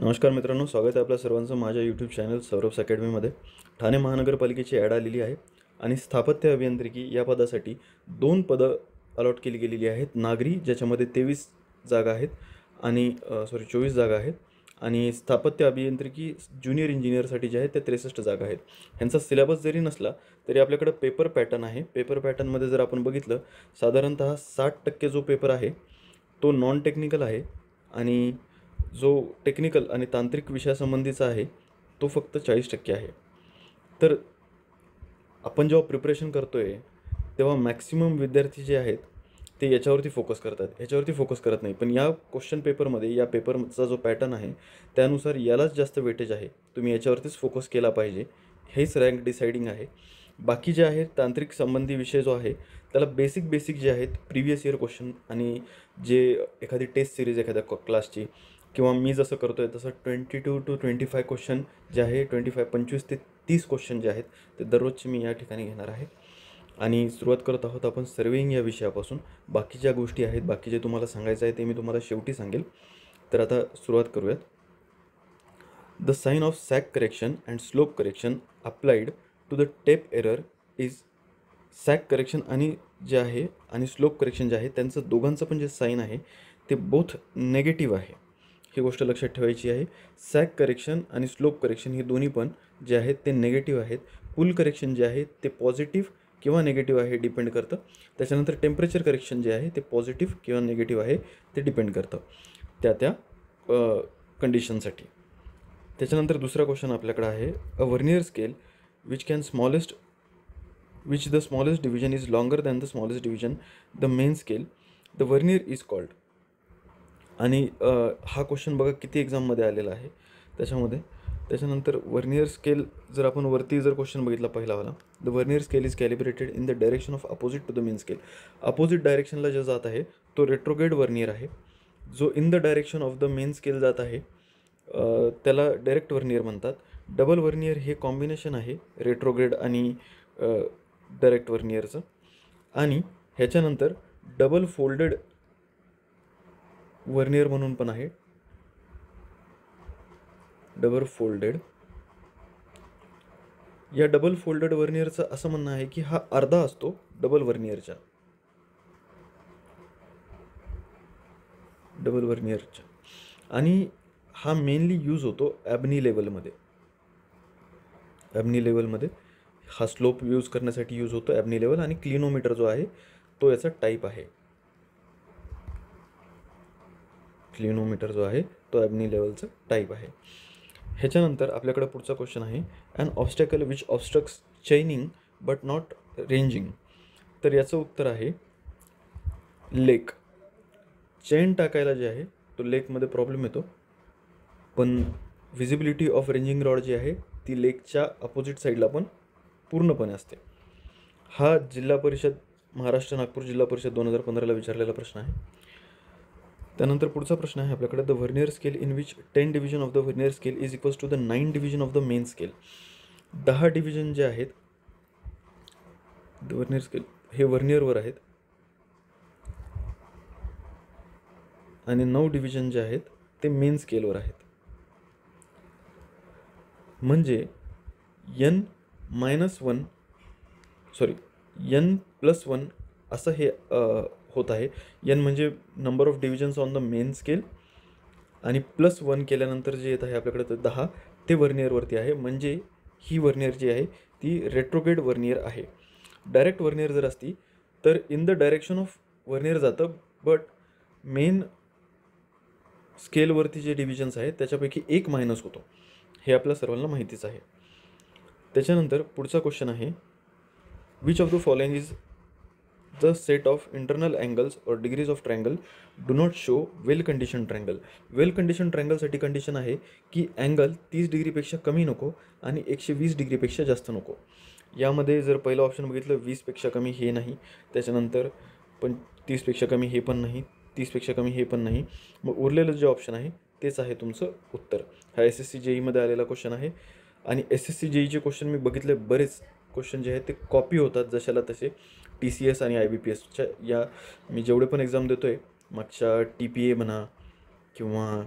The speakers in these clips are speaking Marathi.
नमस्कार मित्रांनो, स्वागत आहे आपल्या सर्वांचं माझ्या यूट्यूब चॅनल सौरभ्स अकॅडमीमध्ये. ठाणे महानगरपालिकेची ॲड आलेली आहे आणि स्थापत्य अभियांत्रिकी या पदासाठी 2 पदं अलॉट केली गेलेली आहेत. नागरी ज्याच्यामध्ये 23 जागा आहेत आणि 24 जागा आहेत आणि स्थापत्य अभियांत्रिकी ज्युनियर इंजिनियरसाठी जे आहेत त्या 63 जागा आहेत. ह्यांचा सिलेबस जरी नसला तरी आपल्याकडं पेपर पॅटर्न आहे. पेपर पॅटर्नमध्ये जर आपण बघितलं, साधारणतः 60% जो पेपर आहे तो नॉन टेक्निकल आहे आणि जो टेक्निकल आणि तांत्रिक विषयासंबंधीचा आहे तो फक्त 40% आहे. तर आपण जेव्हा प्रिपरेशन करतो आहे तेव्हा मॅक्सिमम विद्यार्थी जे आहेत ते याच्यावरती फोकस करतात, ह्याच्यावरती फोकस करत नाही. पण या क्वेश्चन पेपरमध्ये या पेपरचा जो पॅटर्न आहे त्यानुसार यालाच जास्त वेटेज आहे. तुम्ही याच्यावरतीच फोकस केला पाहिजे, हेच रँक डिसाइडिंग आहे. बाकी जे आहेत तांत्रिक संबंधी विषय जो आहे त्याला बेसिक जे आहेत प्रिव्हियस इयर क्वेश्चन आणि जे एखादी टेस्ट सिरीज एखाद्या क्लासची किंवा मी जसं करतो आहे तसं 22 to 25 क्वेश्चन जे आहे 25 ते 30 क्वेश्चन जे आहेत ते दररोजचे मी या ठिकाणी घेणार आहे. आणि सुरुवात करत आहोत आपण सर्वेइंग या विषयापासून. बाकी ज्या गोष्टी आहेत, बाकी जे तुम्हाला सांगायचं आहे ते मी तुम्हाला शेवटी सांगेल. तर आता सुरुवात करूयात. The sign of sag correction and slope correction applied to the tape error is sag correction आणि जे आहे आणि स्लोप करेक्शन जे आहे त्यांचं दोघांचं पण जे साईन आहे ते बोथ नेगेटिव्ह आहे. ही गोष्ट लक्षात ठेवायची आहे. सॅक करेक्शन आणि स्लोप करेक्शन हे दोन्ही पण जे आहेत ते नेगेटिव्ह आहेत. पुल करेक्शन जे आहे ते पॉझिटिव्ह किंवा नेगेटिव्ह आहे, डिपेंड करतं. त्याच्यानंतर टेम्परेचर करेक्शन जे आहे ते पॉझिटिव्ह किंवा नेगेटिव्ह आहे, ते डिपेंड करतं त्या कंडिशनसाठी. त्याच्यानंतर दुसरा क्वेश्चन आपल्याकडे आहे. A vernier scale which the smallest division is longer than the smallest division, the main scale, the vernier is called. आणि हा क्वेश्चन बघा किती एक्झाममध्ये आलेला आहे त्याच्यामध्ये. त्याच्यानंतर व्हर्नियर स्केल जर आपण वरती जर क्वेश्चन बघितला पहिलावाला, the vernier scale is calibrated in the direction of opposite to the main scale. Opposite डायरेक्शनला जे जात आहे तो रेट्रोग्रेड व्हर्नियर आहे. जो in the direction of the main scale जात आहे त्याला डायरेक्ट व्हर्नियर म्हणतात. डबल व्हर्नियर हे कॉम्बिनेशन आहे रेट्रोग्रेड आणि डायरेक्ट व्हर्नियरचं. आणि ह्याच्यानंतर डबल फोल्डेड व्हर्नियर म्हणून पण आहे. डबल फोल्डेड, या डबल फोल्डेड व्हर्नियरचं असं म्हणणं आहे की हा अर्धा असतो डबल व्हर्नियरच्या. आणि हा मेनली यूज होतो ॲबनी लेवलमध्ये. हा स्लोप यूज करण्यासाठी यूज होतो ॲबनी लेवल. आणि क्लिनोमीटर जो आहे तो याचा टाईप आहे. क्लिनोमीटर जो आहे तो ॲबनी लेवलचा टाईप आहे. ह्याच्यानंतर आपल्याकडे पुढचा क्वेश्चन आहे. An obstacle which obstructs chaining but not ranging. तर याचं उत्तर आहे लेक. चेन टाकायला जे आहे तो लेकमध्ये प्रॉब्लेम येतो, पण व्हिजिबिलिटी ऑफ रेंजिंग रॉड जी आहे ती लेकच्या अपोजिट साईडला पण पूर्णपणे असते. हा जिल्हा परिषद महाराष्ट्र नागपूर जिल्हा परिषद 2015ला विचारलेला प्रश्न आहे. त्यानंतर पुढचा प्रश्न आहे आपल्याकडे. The vernier scale in which 10 division of the vernier scale is equals to the 9 division of the main scale. 10 division जे आहेत द व्हर्नियर स्केल हे व्हर्नियरवर आहेत आणि 9 डिव्हिजन जे आहेत ते मेन स्केलवर आहेत. म्हणजे n+1 असं हे होत आहे. n म्हणजे number of divisions on the main scale आणि +1 केल्यानंतर जे येत आहे आपल्याकडे तर 10 ते व्हर्नियरवरती आहे. म्हणजे ही व्हर्नियर जी आहे ती रेट्रोग्रेड व्हर्नियर आहे. डायरेक्ट व्हर्नियर जर असती तर in the direction of vernier जातं, बट मेन स्केलवरती जे डिव्हिजन्स आहेत त्याच्यापैकी एक मायनस होतो, हे आपल्या सर्वांना माहितीच आहे. त्याच्यानंतर पुढचा क्वेश्चन आहे. Which of the following is the set of internal angles और degrees of triangle do not show well condition triangle. Well condition ट्रायंगलसाठी कंडिशन आहे की अँगल 30 डिग्रीपेक्षा कमी नको आणि 120 डिग्रीपेक्षा जास्त नको. यामध्ये जर पहिलं ऑप्शन बघितलं 20पेक्षा कमी हे नाही, त्याच्यानंतर 30पेक्षा कमी हे पण नाही, 30पेक्षा कमी हे पण नाही. मग उरलेलं जे ऑप्शन आहे तेच आहे तुमचं उत्तर. हा SSC JEEमध्ये आलेला क्वेश्चन आहे. आणि SSC JEEचे क्वेश्चन मी बघितले, बरेच क्वेश्चन जे आहेत ते कॉपी होतात जशाला तसे. TCS आणि IBPSच्या या मी जेवढे पण एक्झाम देतो आहे, मागच्या TPA म्हणा किंवा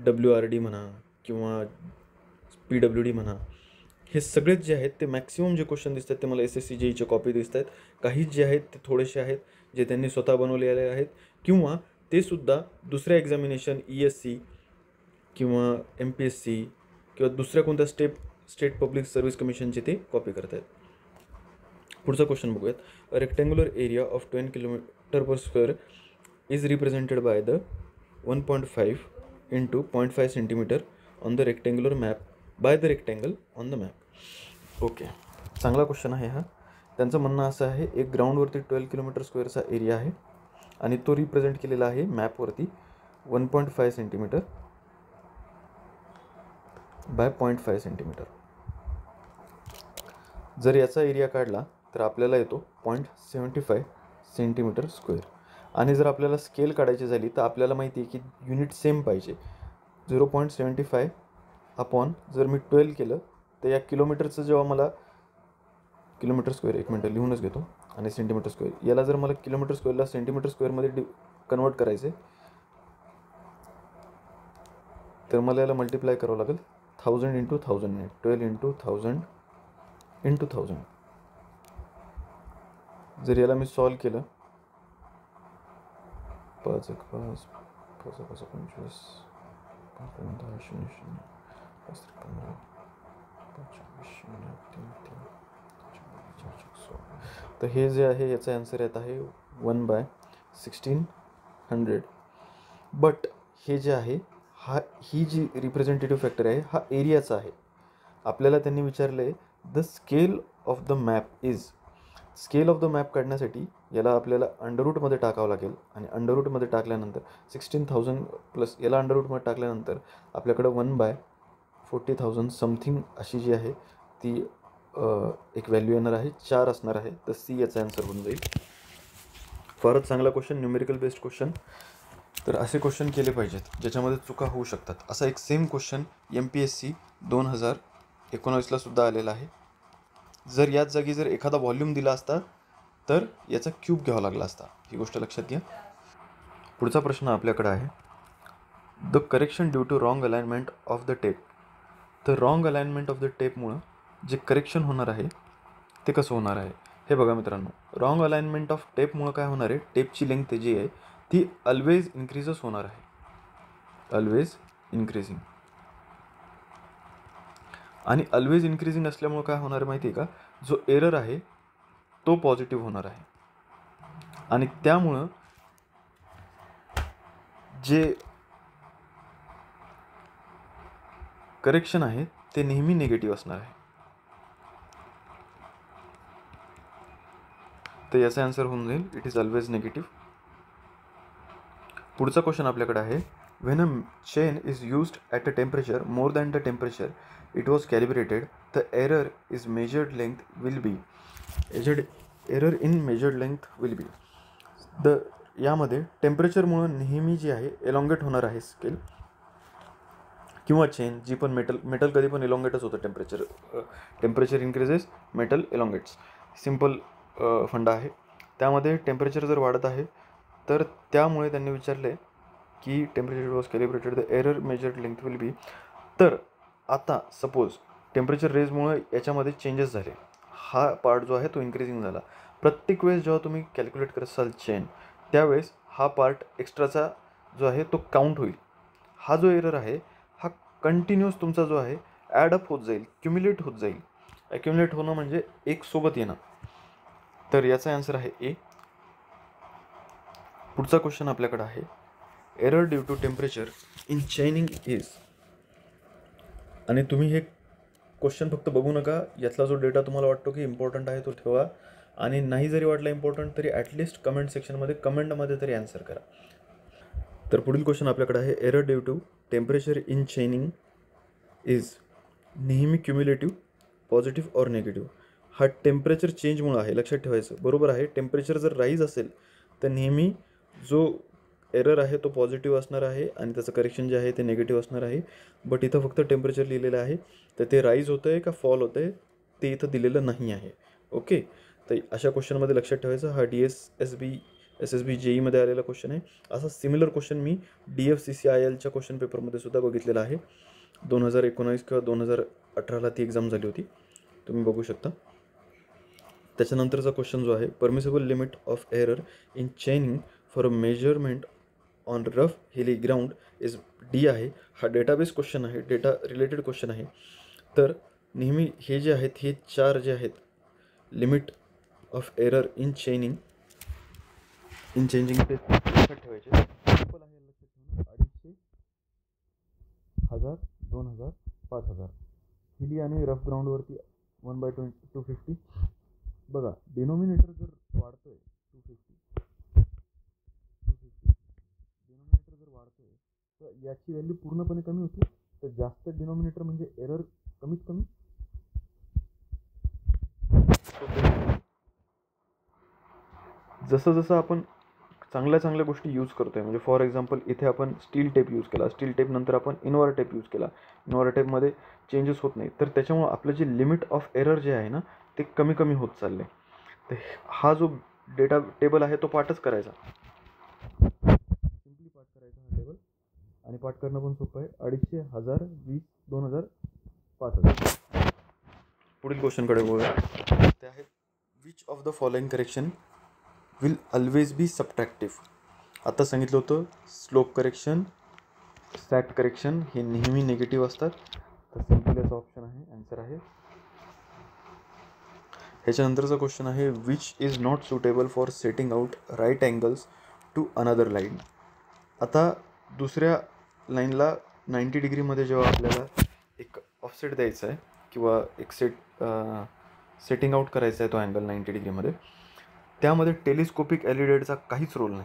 WRD म्हणा किंवा PWD म्हणा, हे सगळेच जे आहेत ते मॅक्सिमम जे क्वेश्चन दिसतात ते मला SSC JEEचे कॉपी दिसत आहेत. काही जे आहेत ते थोडेसे आहेत जे त्यांनी स्वतः बनवलेले आहेत किंवा ते सुद्धा दुसऱ्या एक्झामिनेशन ESC किंवा MPSC किंवा दुसऱ्या कोणत्या स्टेट पब्लिक सर्व्हिस कमिशनचे ते कॉपी करत आहेत. पुढचा क्वेश्चन बघूयात. A rectangular area of 10 km/square is represented by the 1.5 into 0.5 centimetre on the rectangular map by the rectangle on the map. Okay, चांगला क्वेश्चन आहे हा. त्यांचं म्हणणं असं आहे, एक ग्राउंडवरती 12 km² एरिया आहे आणि तो रिप्रेझेंट केलेला आहे मॅपवरती 1.5 सेंटीमीटर बाय 0.5 सेंटीमीटर. जर याचा एरिया काढला तर आपल्याला येतो 0.75 सेंटीमीटर स्क्वेअर. आणि जर आपल्याला स्केल काढायची झाली तर आपल्याला माहिती आहे की युनिट सेम पाहिजे. 0.75 अपॉन जर मी 12 केलं तर या किलोमीटरचं जेव्हा मला किलोमीटर स्क्वेअर, एक मिनटं लिहूनच घेतो, आणि सेंटीमीटर स्क्वेअर, याला जर मला किलोमीटर स्क्वेअरला सेंटीमीटर स्क्वेअरमध्ये कन्वर्ट करायचं आहे तर मला याला मल्टिप्लाय करावं लागेल 1000 × 1000 12 × 1000 × 1000. जर याला मी सॉल्व केलं 5 1 5 5 5 25 तर हे जे आहे याचा आन्सर येत आहे 1/1600. बट हे जे आहे ही जी रिप्रेझेंटेटिव्ह फॅक्टर आहे हा एरियाचा आहे. आपल्याला त्यांनी विचारलं आहे the scale of the map is. Scale of the map काढण्यासाठी याला आपल्याला अंडररूटमध्ये टाकावं लागेल आणि अंडररूटमध्ये टाकल्यानंतर 16,000 प्लस याला अंडररूटमध्ये टाकल्यानंतर आपल्याकडं 1/40,000 समथिंग अशी जी आहे ती एक व्हॅल्यू येणार आहे, 4 असणार आहे. तर C याचा आन्सर होऊन जाईल. फारच चांगला क्वेश्चन, न्यूमेरिकल बेस्ड क्वेश्चन. तर असे क्वेश्चन केले पाहिजेत ज्याच्यामध्ये चुका होऊ शकतात. असा एक सेम क्वेश्चन MPSC 2019ला सुद्धा आलेला आहे. जर याच जागी जर एखादा व्हॉल्यूम दिला असता तर याचा क्यूब घ्यावा लागला असता. ही गोष्ट लक्षात घ्या. पुढचा प्रश्न आपल्याकडे आहे, the correction due to wrong alignment of the tape. तर रॉंग अलाइनमेंट ऑफ द टेपमुळं जे करेक्शन होणार आहे ते कसं होणार आहे हे बघा मित्रांनो. रॉंग अलाइनमेंट ऑफ टेपमुळं काय होणार आहे, टेपची लेंथ जी आहे ती ऑलवेज इन्क्रीजच होणार आहे, ऑलवेज इन्क्रीजिंग. आणि ऑलवेज इन्क्रीजिंग असल्यामुळं काय होणार माहिती आहे का, जो एरर आहे तो पॉझिटिव्ह होणार आहे आणि त्यामुळं जे करेक्शन आहे ते नेहमी निगेटिव्ह असणार आहे. तर याचा आन्सर होऊन जाईल इट इज ऑलवेज निगेटिव्ह. पुढचा क्वेश्चन आपल्याकडे आहे, when a chain is used at a temperature more than the temperature it was calibrated the error is measured length will be. Error in measured length will be. यामध्ये टेम्परेचरमुळं नेहमी जी आहे एलॉंगेट होणार आहे स्केल किंवा चेन, जी पण मेटल कधी पण एलॉंगेटच होतं. Temperature increases metal elongates. Simple funda आहे. त्यामध्ये टेम्परेचर जर वाढत आहे तर त्यामुळे त्यांनी विचारले की temperature was calibrated the error measured length will be. तर आता सपोज टेम्परेचर रेजमुळे याच्यामध्ये चेंजेस झाले, हा पार्ट जो आहे तो इन्क्रीजिंग झाला. प्रत्येक वेळेस जेव्हा तुम्ही कॅल्क्युलेट करत असाल चेन त्यावेळेस हा पार्ट एक्स्ट्राचा जो आहे तो काउंट होईल. हा जो एरर आहे हा कंटिन्युअस तुमचा जो आहे ॲडअप होत जाईल, क्युम्युलेट होत जाईल. ॲक्युम्युलेट होणं म्हणजे एक सोबत येणं. तर याचा आन्सर आहे ए. पुढचा क्वेश्चन आपल्याकडे आहे, error due to temperature in chaining is. आणि तुम्ही हे क्वेश्चन फक्त बघू नका, यातला जो डेटा तुम्हाला वाटतो की इम्पॉर्टंट आहे तो ठेवा आणि नाही जरी वाटला इम्पॉर्टंट तरी ॲटलिस्ट कमेंट सेक्शनमध्ये कमेंटमध्ये तरी आन्सर करा. तर पुढील क्वेश्चन आपल्याकडे आहे, error due to temperature in chaining is नेहमी क्युम्युलेटिव्ह, पॉझिटिव्ह ऑर निगेटिव्ह. हा टेम्परेचर चेंजमुळं आहे, लक्षात ठेवायचं. बरोबर आहे, टेम्परेचर जर राईज असेल तर नेहमी जो एरर आहे तो पॉझिटिव्ह असणार आहे आणि त्याचं करेक्शन जे आहे ते निगेटिव्ह असणार आहे. बट इथं फक्त टेम्परेचर लिहिलेलं आहे, तर ते राईज होतं आहे का फॉल होतं आहे ते इथं दिलेलं नाही आहे. ओके, तर अशा क्वेश्चनमध्ये लक्षात ठेवायचं. हा DSSB SSB JEEमध्ये आलेला क्वेश्चन आहे. असा सिमिलर क्वेश्चन मी DFCCILच्या क्वेश्चन पेपरमध्ये सुद्धा बघितलेला आहे. 2019 किंवा 2018ला ती एक्झाम झाली होती, तुम्ही बघू शकता. त्याच्यानंतरचा क्वेश्चन जो आहे, permissible limit of error in चेनिंग for a measurement on rough हिली ग्राउंड इज D आहे. हा डेटाबेस क्वेश्चन आहे, डेटा रिलेटेड क्वेश्चन आहे. तर नेहमी हे जे आहेत, हे 4 जे आहेत limit of error in changing ते लक्षात ठेवायचे. सिंपल आहे, लक्षात ठेवणं. 250, 1000, 2000, 5000. हिली आणि रफ ग्राउंडवरती 1/250. बघा, डिनोमिनेटर जर वाढतोय 250 डिनोमिनेटर जर वाढतोय तर याची व्हॅल्यू पूर्णपणे कमी होते. तर जास्त डिनोमिनेटर म्हणजे एरर कमीत कमी. जसं जसं आपण चांगल्या गोष्टी यूज करतोय, म्हणजे फॉर एक्झाम्पल इथे आपण स्टील टेप यूज केला, स्टील टेप नंतर आपण इनवर टेप यूज केला, इनवर टेपमध्ये चेंजेस होत नाही, तर त्याच्यामुळं आपलं जे लिमिट ऑफ एरर जे आहे ना ते कमी कमी होत चालले. तर हा जो डेटा टेबल आहे तो पाठच करायचा, सिम्पली पाठ करायचा हा टेबल. आणि पाठ करणं पण सोपं आहे. 250, 1000, 20, 2000, 5000. पुढील क्वेश्चनकडे बोलूया. ते आहे, which of the following correction will always be subtractive. आता सांगितलं होतं स्लोप करेक्शन, स्टॅक करेक्शन हे नेहमी निगेटिव्ह असतात. तर सिम्पल याचा ऑप्शन आहे, आन्सर आहे. ह्याच्यानंतरचा क्वेश्चन आहे, which is not suitable for setting out right angles to another line. आता दुसऱ्या लाईनला 90 डिग्रीमध्ये जेव्हा आपल्याला एक ऑफसेट द्यायचा आहे किंवा एक सेटिंग आउट करायचा आहे तो अँगल 90 डिग्रीमध्ये, त्यामध्ये टेलिस्कोपिक एलिडेडचा काहीच रोल नाही.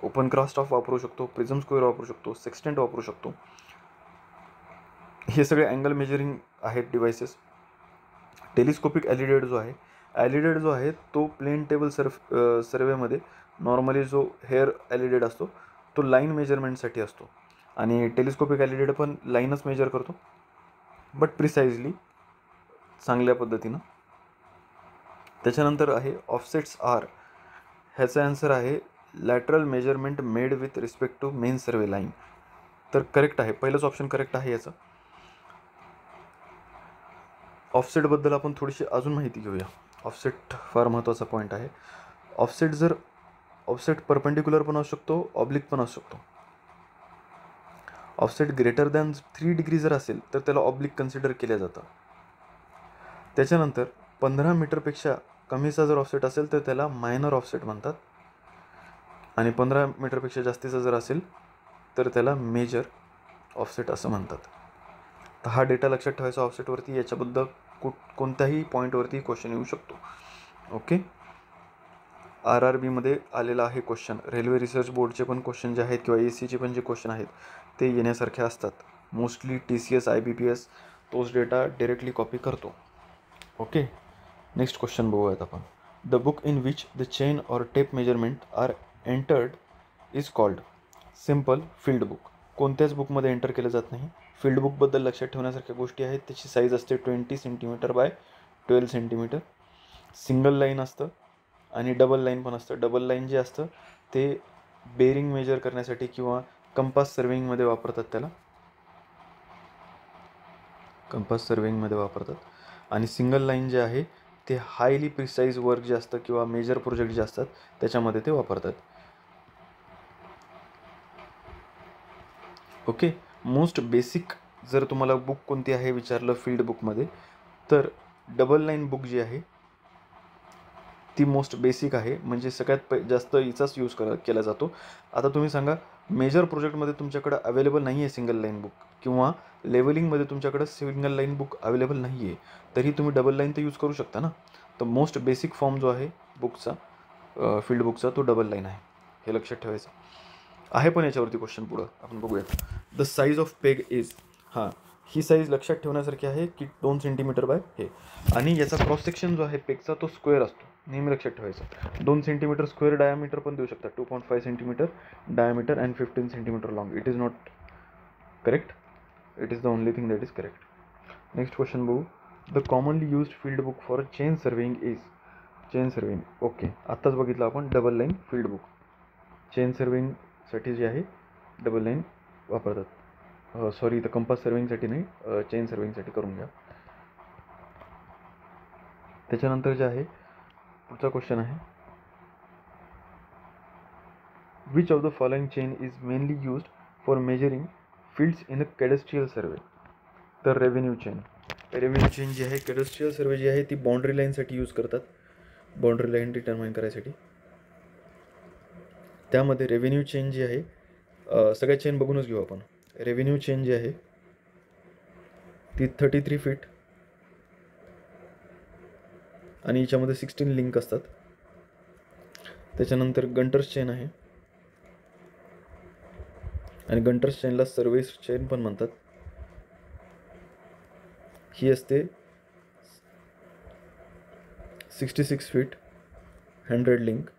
ओपन क्रॉस स्टॉफ वापरू शकतो, प्रिझम स्क्वेअर वापरू शकतो, सेक्स्टेंट वापरू शकतो. हे सगळे अँगल मेजरिंग आहेत डिव्हायसेस. टेलिस्कोपिक एलिडेड जो आहे तो प्लेन टेबल सर्वेमध्ये नॉर्मली जो हेअर एलिडेड असतो तो लाईन मेजरमेंटसाठी असतो, आणि टेलिस्कोपिक एलिडेड पण लाईनच मेजर करतो, बट प्रिसाइजली, चांगल्या पद्धतीनं. त्याच्यानंतर आहे ऑफसेट्स आर. ह्याचा आन्सर आहे lateral measurement made with respect to main survey line. तर करेक्ट आहे, पहिलंच ऑप्शन करेक्ट आहे याचं. ऑफसेटबद्दल आपण थोडीशी अजून माहिती घेऊया. ऑफसेट फार महत्त्वाचा पॉईंट आहे. ऑफसेट परपेंडिक्युलर पण असू शकतो, ऑब्लिक पण असू शकतो. ऑफसेट ग्रेटर दॅन 3 डिग्री जर असेल तर त्याला ऑब्लिक कन्सिडर केलं जातं. त्याच्यानंतर 15 मीटरपेक्षा कमीचा जर ऑफसेट असेल तर त्याला मायनर ऑफसेट म्हणतात, आणि 15 मीटरपेक्षा जास्तीचा जर असेल तर त्याला मेजर ऑफसेट असं म्हणतात. तर हा डेटा लक्षात ठेवायचा ऑफसेटवरती. याच्याबद्दल कोणत्याही पॉईंटवरती क्वेश्चन येऊ शकतो. ओके, RRBमध्ये आलेला आहे क्वेश्चन. रेल्वे रिसर्च बोर्डचे पण क्वेश्चन जे आहेत किंवा ACचे पण जे क्वेश्चन आहेत ते येण्यासारखे असतात. मोस्टली TCS IBPS तोच डेटा डायरेक्टली कॉपी करतो. ओके, नेक्स्ट क्वेश्चन बघूयात आपण. The book in which the chain or tape measurement are entered is called. Simple, field book. कोणत्याच बुकमध्ये एंटर केलं जात नाही. फील्ड बुकबद्दल लक्षात ठेवण्यासारख्या गोष्टी आहेत. त्याची साईज असते 20 centimetre bye 12 centimetre. Single line असतं आणि डबल लाईन पण असतं. डबल लाईन जे असतं ते बेरिंग मेजर करण्यासाठी किंवा कंपास सर्विंगमध्ये वापरतात, त्याला कंपास सर्विंगमध्ये वापरतात. आणि सिंगल लाईन जे आहे ते हायली प्रिसाईज वर्क जे असतं किंवा मेजर प्रोजेक्ट जे असतात त्याच्यामध्ये ते वापरतात. ओके, मोस्ट बेसिक जर तुम्हाला बुक कोणती आहे विचारलं फील्ड बुकमध्ये, तर डबल लाईन बुक जी आहे ती मोस्ट बेसिक आहे, म्हणजे सगळ्यात जास्त हिचाच यूज केला जातो. आता तुम्ही सांगा, मेजर प्रोजेक्टमध्ये तुमच्याकडं अवेलेबल नाही आहे सिंगल लाईन बुक, किंवा लेवलिंगमध्ये तुमच्याकडं सिंगल लाईन बुक अवेलेबल नाही आहे, तरी तुम्ही डबल लाईन तर यूज करू शकता ना. तर मोस्ट बेसिक फॉर्म जो आहे बुकचा, फील्ड बुकचा, तो डबल लाईन आहे. हे लक्षात ठेवायचं आहे. पण याच्यावरती क्वेश्चन पुढं आपण बघूया. The size of peg is. He size लक्षात ठेवण्यासारखी आहे की 2 सेंटीमीटर बाय हे, आणि याचा क्रॉस सेक्शन जो आहे पेगचा तो स्क्वेअर असतो, नेहमी लक्षात ठेवायचं. 2 सेंटीमीटर स्क्वेअर डायामीटर पण देऊ शकतात, 2.5 centimetre diameter and 15 centimetre long. It is not correct, it is the only thing that is correct. Next question बघू. The commonly used field book for chain surveying is. Chain surveying, okay, आत्ताच बघितलं आपण double line field book. Chain सर्विंगसाठी जे आहे डबल लाईन वापरतात. सॉरी, इथं कंपास सर्विंगसाठी नाही, चेन सर्विंगसाठी करून घ्या. त्याच्यानंतर जे आहे पुढचा क्वेश्चन आहे, which of the following chain is mainly used for measuring fields in a cadastral survey. तर रेव्हेन्यू चेन जी आहे, कॅडेस्ट्रियल सर्वे जी आहे ती बाउंड्री लाईनसाठी यूज करतात, बाउंड्री लाईन डिटरमाइन करायसाठी. त्यामध्ये रेव्हेन्यू चेन जी आहे, सगळ्या चेन बघूनच घेऊ आपण. रेव्हेन्यू चेन जी आहे ती 33 फीट आणि याच्यामध्ये 16 लिंक असतात. त्याच्यानंतर गंटर्स चेन आहे, आणि गंटर्स चेनला सर्व्हिस चेन पण म्हणतात. ही असते 66 फीट, 100 लिंक.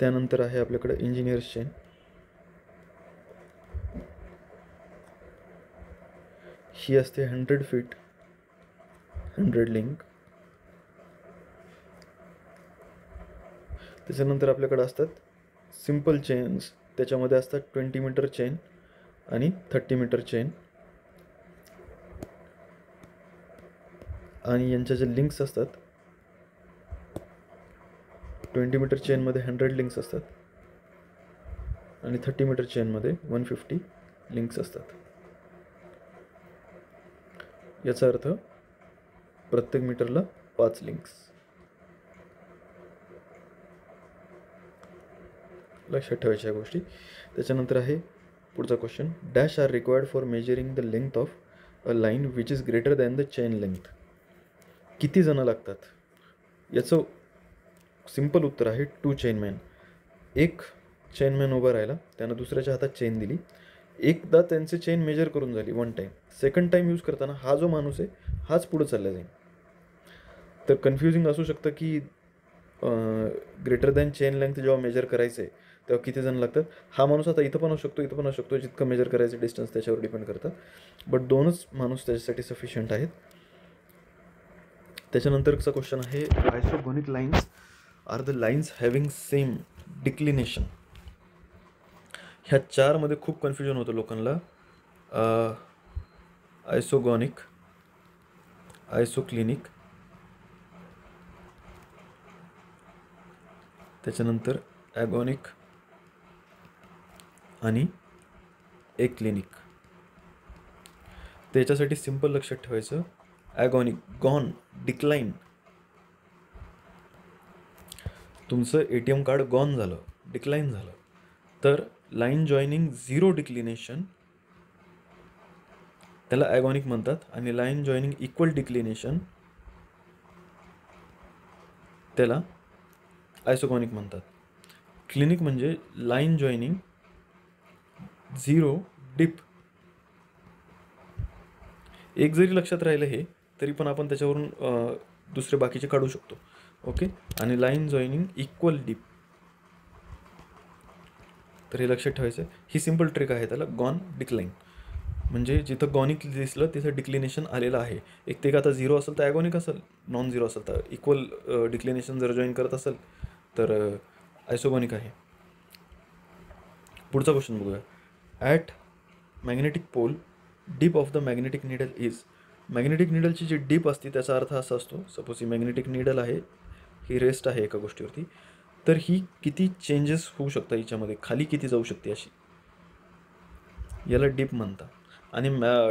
त्यानंतर आहे आपल्याकडे इंजिनियर्स चेन. ही असते 100 फीट, 100 लिंक. त्याच्यानंतर आपल्याकडे असतात सिम्पल चेन्स, त्याच्यामध्ये असतात 20 मीटर चेन आणि 30 मीटर चेन. आणि यांच्या ज्या लिंक्स असतात, 20 मीटर चेनमध्ये 100 लिंक्स असतात आणि 30 मीटर चेनमध्ये 150 लिंक्स असतात. याचा अर्थ प्रत्येक मीटरला 5 लिंक्स. लक्षात ठेवायच्या गोष्टी. त्याच्यानंतर आहे पुढचा question, dash are required for measuring the length of a line which is greater than the chain length. किती जणं लागतात? याचं सिम्पल उत्तर आहे 2 चेनमॅन. एक चेनमॅन उभा राहिला, त्यानं दुसऱ्याच्या हातात चेन दिली. एकदा त्यांचे चेन मेजर करून झाली 1 टाईम. सेकंड टाईम यूज करताना हा जो माणूस आहे हाच पुढं चालला जाईल. तर कन्फ्युजिंग असू शकतं की ग्रेटर दॅन चेन लेंथ जेव्हा मेजर करायचं आहे तेव्हा किती जण लागतात. हा माणूस आता इथं पण असू शकतो, इथं पण असू शकतो, जितकं मेजर करायचं डिस्टन्स त्याच्यावर डिपेंड करतं. बट 2च माणूस त्याच्यासाठी सफिशियंट आहेत. त्याच्यानंतरचा क्वेश्चन आहे, isogonic lines are the lines having same declination. ह्या 4मध्ये खूप कन्फ्युजन होतं लोकांना. आयसोगोनिक, आयसोक्लिनिक, त्याच्यानंतर ॲगोनिक आणि एक्लिनिक. त्याच्यासाठी सिम्पल लक्षात ठेवायचं, ॲगोनिक, गॉन, डिक्लाइन. तुमचं ATM कार्ड गॉन झालं, डिक्लाइन झालं, तर लाईन जॉईनिंग 0 डिक्लिनेशन त्याला ॲगोनिक म्हणतात. आणि लाईन जॉईनिंग इक्वल डिक्लिनेशन त्याला आयसोगोनिक म्हणतात. क्लिनिक म्हणजे लाईन जॉईनिंग 0 डिप. एक जरी लक्षात राहिलं हे, तरी पण आपण त्याच्यावरून दुसरे बाकीचे काढू शकतो. ओके. आणि लाईन जॉईनिंग इक्वल डिप, तर हे लक्षात ठेवायचं. ही सिम्पल ट्रिक आहे त्याला, गॉन डिक्लाइन. म्हणजे जिथं गॉनिक दिसलं तिथं डिक्लिनेशन आलेलं आहे. एक ते आता 0 असेल तर ॲगोनिक असेल, नॉन 0 असेल तर इक्वल डिक्लिनेशन जर जॉईन करत असेल तर आयसोगोनिक आहे. पुढचा क्वेश्चन बघूया. At magnetic pole dip of the magnetic needle is. Magnetic निडलची जी डीप असते त्याचा अर्थ असा असतो, सपोज ही मॅग्नेटिक निडल आहे, ही रेस्ट आहे एका गोष्टीवरती, तर ही किती चेंजेस होऊ शकतात हिच्यामध्ये, खाली किती जाऊ शकते अशी, याला डीप म्हणतात. आणि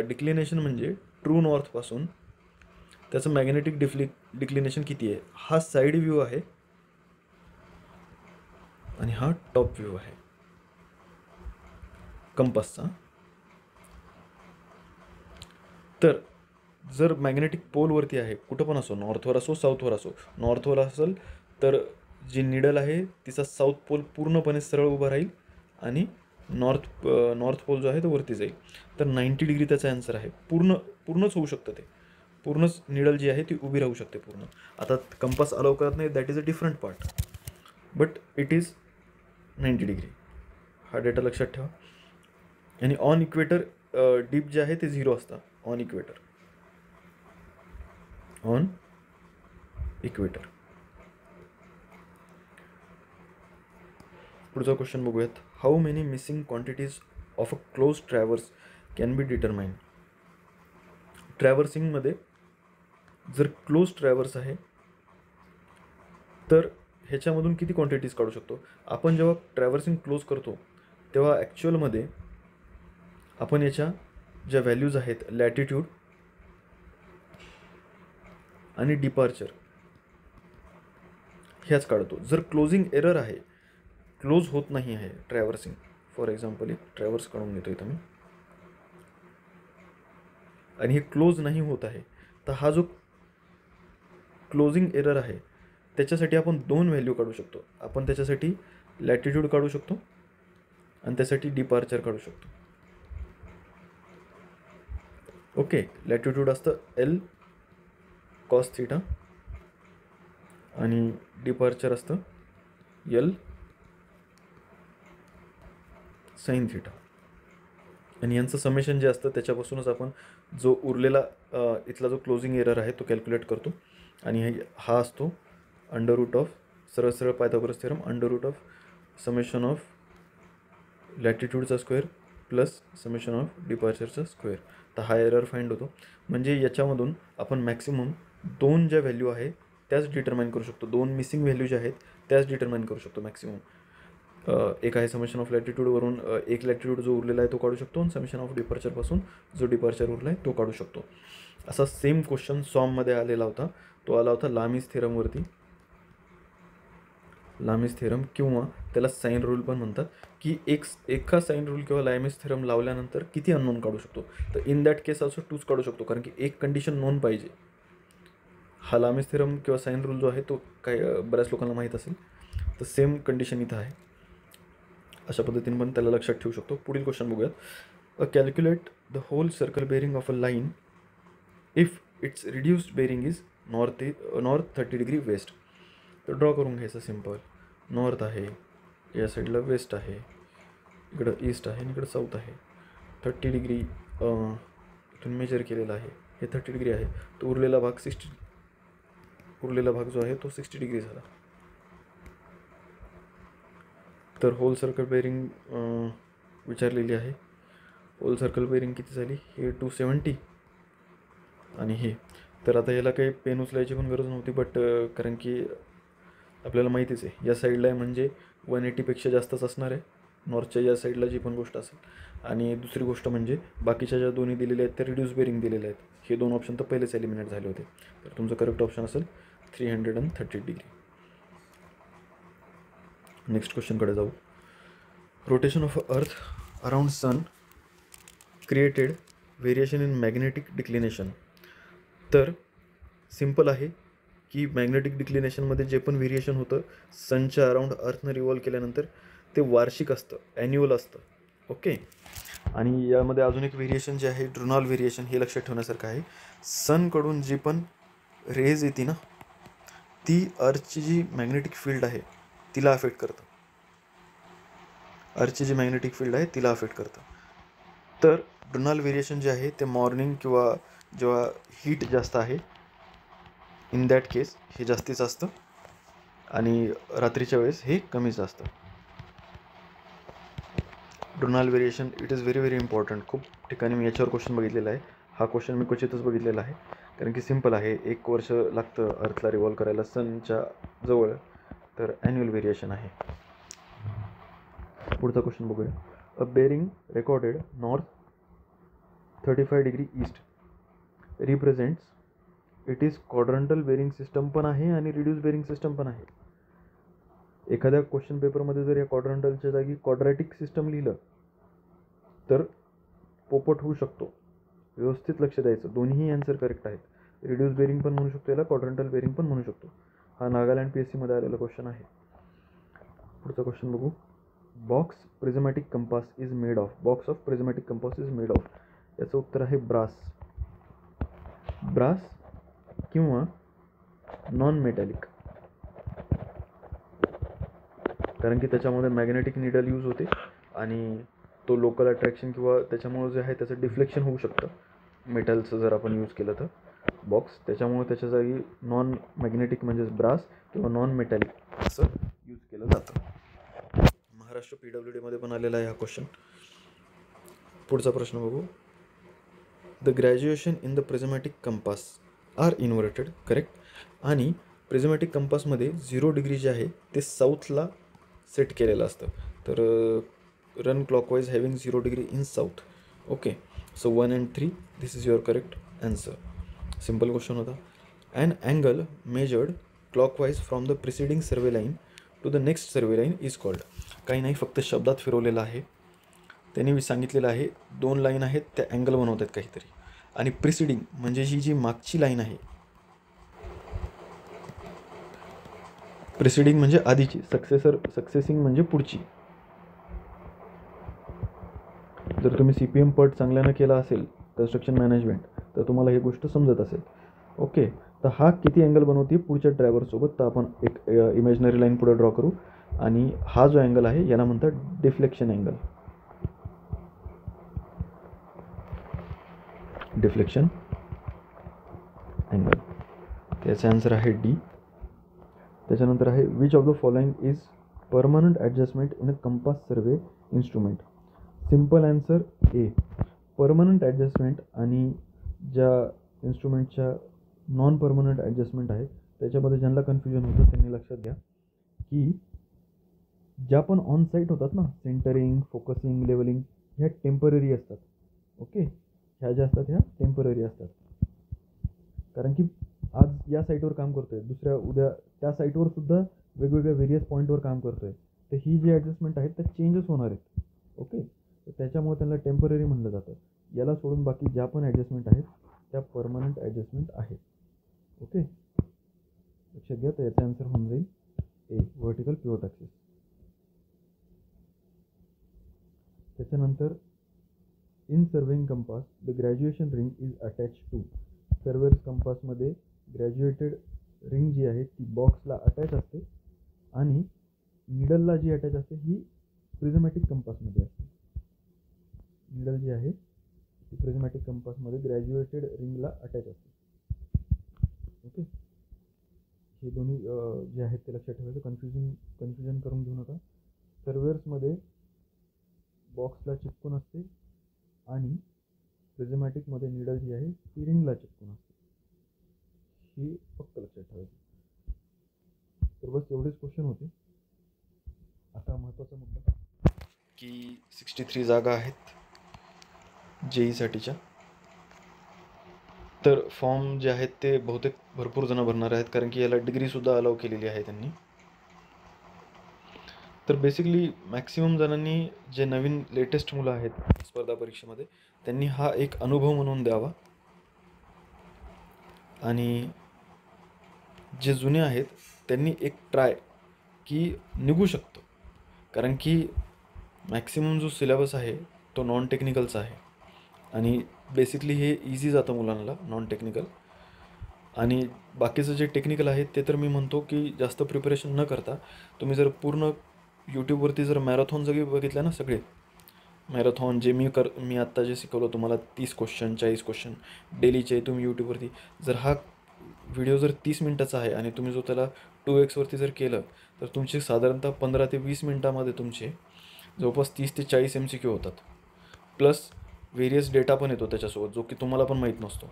डिक्लिनेशन म्हणजे ट्रू नॉर्थपासून त्याचं मॅग्नेटिक डिक्लिनेशन किती आहे. हा साईड व्ह्यू आहे आणि हा टॉप व्ह्यू आहे कंपासचा. तर जर मॅग्नेटिक पोलवरती आहे, कुठं पण असो, नॉर्थवर असो साऊथवर असो, नॉर्थवर असेल तर जी निडल आहे तिचा साऊथ पोल पूर्णपणे सरळ उभा राहील आणि नॉर्थ पोल जो आहे तो वरती जाईल. तर 90 डिग्री त्याचा आन्सर आहे. पूर्णच होऊ शकतं ते, पूर्णच निडल जी आहे ती उभी राहू शकते पूर्ण. आता कंपास अलाव करत नाही, that is a different part, but it is 90 degree. हा डेटा लक्षात ठेवा. आणि ऑन इक्वेटर डीप जे आहे ते 0 असतं. On equator. पुढचा क्वेश्चन बघूयात. How many missing quantities of a close traverse can be determined. ट्रॅव्हर्सिंगमध्ये जर क्लोज ट्रॅव्हर्स आहे तर ह्याच्यामधून किती क्वांटिटीज काढू शकतो. आपण जेव्हा ट्रॅव्हर्सिंग क्लोज करतो तेव्हा ॲक्च्युअलमध्ये आपण याच्या ज्या व्हॅल्यूज आहेत लॅटिट्यूड आणि डिपार्चर ह्याच काढतो. जर क्लोजिंग एरर आहे, क्लोज होत नाही आहे ट्रॅव्हर्सिंग, फॉर एक्झाम्पल एक ट्रॅव्हर्स काढून घेतो इथं मी, आणि हे क्लोज नाही होत आहे, तर हा जो क्लोजिंग एरर आहे त्याच्यासाठी आपण दोन व्हॅल्यू काढू शकतो. आपण त्याच्यासाठी लॅटिट्यूड काढू शकतो आणि त्यासाठी डिपार्चर काढू शकतो. ओके, लॅटिट्यूड असतं एल कॉस थीटा आणि डिपार्चर असतं एल साइन थीटा, आणि यांचं समेशन जे असतं त्याच्यापासूनच आपण जो उरलेला इथला जो क्लोजिंग एरर आहे तो कॅल्क्युलेट करतो. आणि हा असतो अंडर रूट ऑफ सरळ सरळ Pythagoras theorem, under root of summation of लॅटिट्यूडचा स्क्वेअर प्लस समेशन ऑफ डिपार्चरचा स्क्वेअर. तर हा एरर फाइंड होतो. म्हणजे याच्यामधून आपण मॅक्सिमम दोन ज्या व्हॅल्यू आहे त्याच डिटरमाइन करू शकतो. दोन मिसिंग व्हॅल्यू ज्या आहेत त्याच डिटरमाइन करू शकतो मॅक्सिमम. एक आहे समेशन ऑफ लॅटिट्यूडवरून एक लॅटिट्यूड जो उरलेला आहे तो काढू शकतो, आणि समेशन ऑफ डिपार्चरपासून जो डिपार्चर उरला आहे तो काढू शकतो. असा सेम क्वेश्चन सॉममध्ये आलेला होता. तो आला होता लामीज थेरमवरती. लामीज थेरम किंवा त्याला साइन रूल पण म्हणतात, की एका साइन रूल किंवा लामीज थेरम लावल्यानंतर किती अननोन काढू शकतो. तर इन दॅट केस ऑल्सो टूच काढू शकतो, कारण की एक कंडिशन नोन पाहिजे. हा लामीज थेरम किंवा साइन रूल जो आहे तो काही बऱ्याच लोकांना माहीत असेल, तर सेम कंडिशन इथं आहे. अशा पद्धतीने पण त्याला लक्षात ठेवू शकतो. पुढील क्वेश्चन बघूयात. Calculate the whole circle bearing of a line if it's reduced bearing is north 30 degree west. तर ड्रॉ करून घ्यायचं सिम्पल. नॉर्थ आहे, या साईडला वेस्ट आहे, इकडं ईस्ट आहे आणि इकडं साऊथ आहे. 30 डिग्री इथून मेजर केलेला आहे, हे 30 डिग्री आहे. तो उरलेला भाग जो आहे तो 60 डिग्री झाला. तर होल सर्कल बेरिंग विचारलेली आहे. होल सर्कल बेरिंग किती झाली, हे 270 आणि हे. तर आता याला काही पेन उचलायची पण गरज नव्हती, बट कारण की आपल्याला माहितीच आहे या साईडला आहे म्हणजे 180पेक्षा जास्तच असणार आहे, नॉर्थच्या या साईडला जी पण गोष्ट असेल. आणि दुसरी गोष्ट म्हणजे बाकीच्या ज्या दोन्ही दिलेल्या आहेत त्या रिड्यूस बेरिंग दिलेल्या आहेत. हे दोन ऑप्शन तर पहिलेच एलिमिनेट झाले होते. तर तुमचं करेक्ट ऑप्शन असेल 330 डिग्री. नेक्स्ट क्वेश्चनकडे जाऊ. Rotation of earth around sun created variation in magnetic declination. तर सिम्पल आहे की मॅग्नेटिक डिक्लिनेशनमध्ये जे पण व्हेरिएशन होतं सनच्या अराउंड अर्थनं रिव्हॉल्व केल्यानंतर ते वार्षिक असतं, ॲन्युअल असतं. ओके, आणि यामध्ये अजून एक व्हेरिएशन जे आहे ड्रुनॉल व्हेरिएशन, हे लक्षात ठेवण्यासारखं आहे. सनकडून जी पण रेज येते ना ती अर्थची जी मॅग्नेटिक फील्ड आहे तिला अफेक्ट करतं. अर्थची जी मॅग्नेटिक फील्ड आहे तिला अफेक्ट करतं. तर ड्रुनॉल व्हेरिएशन जे आहे ते मॉर्निंग किंवा जेव्हा हीट जास्त आहे इन दॅट केस हे जास्तीचं असतं, आणि रात्रीच्या वेळेस हे कमीच असतं. Diurnal variation it is very important. खूप ठिकाणी मी याच्यावर क्वेश्चन बघितलेला आहे. हा क्वेश्चन मी क्वचितच बघितलेला आहे, कारण की सिम्पल आहे. 1 वर्ष लागतं अर्थला रिव्हॉल्व करायला सनच्या जवळ, तर ॲन्युअल व्हेरिएशन आहे. पुढचा क्वेश्चन बघूया. A bearing recorded north 35 degree east represents it is quadrantal bearing system पण आहे आणि रिड्यूस बेरिंग सिस्टम पण आहे. एखाद्या क्वेश्चन पेपरमध्ये जर या क्वाड्रंटलच्या जागी क्वाड्रॅटिक सिस्टम लिहिलं तर पोपट होऊ शकतो. व्यवस्थित लक्ष द्यायचं, दोन्ही आन्सर करेक्ट आहेत. रिड्यूस बेरिंग पण म्हणू शकतो याला, क्वाड्रंटल बेरिंग पण म्हणू शकतो. हा नागालँड PSCमध्ये आलेला क्वेश्चन आहे. पुढचा क्वेश्चन बघू. Box of prismatic compass is made of. याचं उत्तर आहे ब्रास किंवा नॉन मेटॅलिक, कारण की त्याच्यामध्ये मॅग्नेटिक निडल यूज होते आणि तो लोकल अट्रॅक्शन किंवा त्याच्यामुळे जे आहे त्याचं डिफ्लेक्शन होऊ शकतं मेटलचं जर आपण यूज केलं तर बॉक्स. त्याच्यामुळे त्याच्या जागी नॉन मॅग्नेटिक म्हणजेच ब्रास किंवा नॉन मेटॅलिक असं यूज केलं जातं. महाराष्ट्र PWDमध्ये पण आलेला आहे हा क्वेश्चन. पुढचा प्रश्न बघू. The graduation in the prismatic compass are inverted, correct. आणि प्रिझमॅटिक कंपासमध्ये 0 डिग्री जे आहे ते साऊथला सेट केलेलं असतं. तर run clockwise having 0 degree in south. Okay, so 1 and 3 this is your correct answer. Simple question होता. An angle measured clockwise from the preceding survey line to the next survey line is called. काही नाही, फक्त शब्दात फिरवलेलं आहे. त्यांनी मी सांगितलेलं आहे 2 लाईन आहेत त्या अँगल बनवत आहेत काहीतरी, आणि प्रिसिडिंग म्हणजे ही जी मागची लाईन आहे, प्रिसिडिंग म्हणजे आधीची, सक्सेसिंग म्हणजे पुढची. जर तुम्ही CPM पट चांगल्यानं केला असेल कन्स्ट्रक्शन मॅनेजमेंट तर तुम्हाला ही गोष्ट समजत असेल. ओके, तर हा किती अँगल बनवते पुढच्या ड्रायव्हरसोबत. तर आपण एक इमॅजिनरी लाईन पुढे ड्रॉ करू, आणि हा जो अँगल आहे याला म्हणतात डिफ्लेक्शन अँगल. डिफ्लेक्शन अँगल, त्याचा आन्सर आहे डी. त्याच्यानंतर आहे which of the following is permanent adjustment in a compass survey instrument. Simple answer A. Permanent adjustment आणि ज्या इन्स्ट्रुमेंटच्या नॉन परमनंट ॲडजस्टमेंट आहे त्याच्यामध्ये ज्यांना कन्फ्युजन होतं त्यांनी लक्षात घ्या की ज्या पण ऑन साईट होतात ना, सेंटरिंग, फोकसिंग, लेवलिंग, ह्या टेम्पररी असतात. ओके, ह्या ज्या असतात ह्या टेम्पररी असतात. कारण की आज या साईटवर काम करतो आहे, दुसऱ्या उद्या त्या साईटवर सुद्धा वेगवेगळ्या व्हेरियस पॉईंटवर काम करतो आहे. तर ही जी ॲडजस्टमेंट आहेत त्या चेंजेस होणार आहेत. ओके, तर त्याच्यामुळे त्यांना टेम्पररी म्हणलं जातं. याला सोडून बाकी ज्या पण ॲडजस्टमेंट आहेत त्या परमनंट ॲडजस्टमेंट आहेत. ओके, लक्षात घ्या. तर याचा आन्सर होऊन जाईल ए, व्हर्टिकल पिव्होट ॲक्सिस. त्याच्यानंतर in surveying compass the graduation ring is attach to. Surveyors कंपासमध्ये ग्रॅज्युएटेड रिंग जी आहे ती बॉक्सला अटॅच असते, आणि निडलला जी अटॅच असते ही प्रिझमॅटिक कंपासमध्ये असते. निडल जी आहे ती प्रिझमॅटिक कंपासमध्ये ग्रॅज्युएटेड रिंगला अटॅच असते. ओके, हे दोन्ही जे आहेत ते लक्षात ठेवायचं. कन्फ्युजन करून घेऊ नका. सर्वेअर्समध्ये बॉक्सला चिपकून असते, आणि प्रिझमॅटिकमध्ये निडल जी आहे ती रिंगला चिपकून असते. ही फक्त लक्षात ठेवायची. तर बस एवढेच क्वेश्चन होते. आता महत्त्वाचा मुद्दा की 63 जागा आहेत JEEसाठीच्या. तर फॉर्म जे आहेत ते बहुतेक भरपूर जण भरणार आहेत, कारण की याला डिग्रीसुद्धा अलाव केलेली आहे त्यांनी. तर बेसिकली मॅक्सिमम जणांनी जे नवीन लेटेस्ट मुलं आहेत स्पर्धा परीक्षेमध्ये त्यांनी हा एक अनुभव म्हणून द्यावा, आणि जे जुने आहेत त्यांनी एक ट्राय की निघू शकतं. कारण की मॅक्सिमम जो सिलेबस आहे तो नॉन टेक्निकलचा आहे, आणि बेसिकली हे इझी जातं मुलांना नॉन टेक्निकल. आणि बाकीचं जे टेक्निकल आहे ते तर मी म्हणतो की जास्त प्रिपरेशन न करता तुम्ही जर पूर्ण यूट्यूबवरती जर मॅरेथॉन जरी बघितलं ना, सगळे मॅरेथॉन जे मी आत्ता जे शिकवलं तुम्हाला 30 क्वेश्चन 40 क्वेश्चन डेलीचे, तुम्ही यूट्यूबवरती जर हा व्हिडिओ जर 30 मिनटाचा आहे आणि तुम्ही जो त्याला 2x वरती जर केलं तर तुमचे साधारणतः 15 ते 20 मिनटामध्ये तुमचे जवळपास 30 ते 40 MCQ होतात. प्लस व्हेरियस डेटा पण येतो त्याच्यासोबत, जो की तुम्हाला पण माहीत नसतो.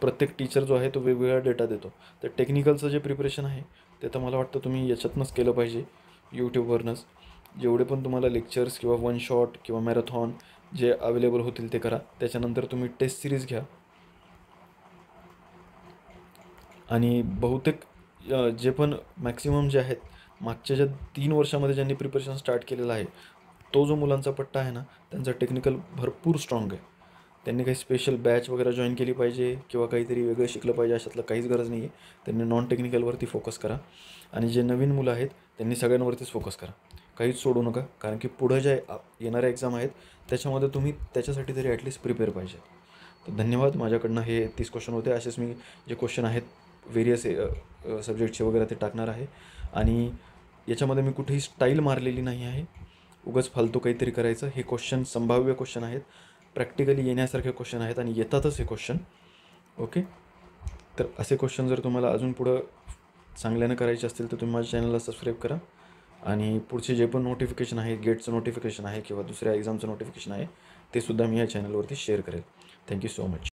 प्रत्येक टीचर जो आहे तो वेगवेगळा डेटा देतो. तर टेक्निकलचं जे प्रिपरेशन आहे ते तर मला वाटतं तुम्ही याच्यातनंच केलं पाहिजे, यूट्यूबवरनंच. जेवढे पण तुम्हाला लेक्चर्स किंवा वन शॉट किंवा मॅरेथॉन जे अवेलेबल होतील ते करा. त्याच्यानंतर तुम्ही टेस्ट सिरीज घ्या, आणि बहुतेक जे पण मॅक्सिमम जे आहेत मागच्या ज्या 3 वर्षामध्ये ज्यांनी प्रिपरेशन स्टार्ट केलेलं आहे तो जो मुलांचा पट्टा आहे ना, त्यांचा टेक्निकल भरपूर स्ट्रॉंग आहे. त्यांनी काही स्पेशल बॅच वगैरे जॉईन केली पाहिजे किंवा काहीतरी वेगळं शिकलं पाहिजे अशातलं काहीच गरज नाही आहे. त्यांनी नॉन टेक्निकलवरती फोकस करा, आणि जे नवीन मुलं आहेत त्यांनी सगळ्यांवरतीच फोकस करा, काहीच सोडू नका. कारण की पुढं ज्या येणाऱ्या एक्झाम आहेत त्याच्यामध्ये तुम्ही त्याच्यासाठी तरी ॲटलिस्ट प्रिपेअर पाहिजे. तर धन्यवाद. माझ्याकडनं हे 30 क्वेश्चन होते. असेच मी जे क्वेश्चन आहेत व्हेरियस सब्जेक्टचे वगैरे ते टाकणार आहे, आणि याच्यामध्ये मी कुठेही स्टाईल मारलेली नाही आहे. उगाच फालतू काहीतरी करायचं. हे क्वेश्चन संभाव्य क्वेश्चन आहेत, प्रॅक्टिकली येण्यासारखे क्वेश्चन आहेत, आणि येतातच हे क्वेश्चन. ओके, तर असे क्वेश्चन जर तुम्हाला अजून पुढं चांगल्यानं करायचे असतील तर तुम्ही माझ्या चॅनलला सबस्क्राईब करा. आणि पुढचे जे पण नोटिफिकेशन आहे, गेटचं नोटिफिकेशन आहे किंवा दुसऱ्या एक्झामचं नोटिफिकेशन आहे, ते सुद्धा मी या चॅनलवरती शेअर करेल. Thank you so much.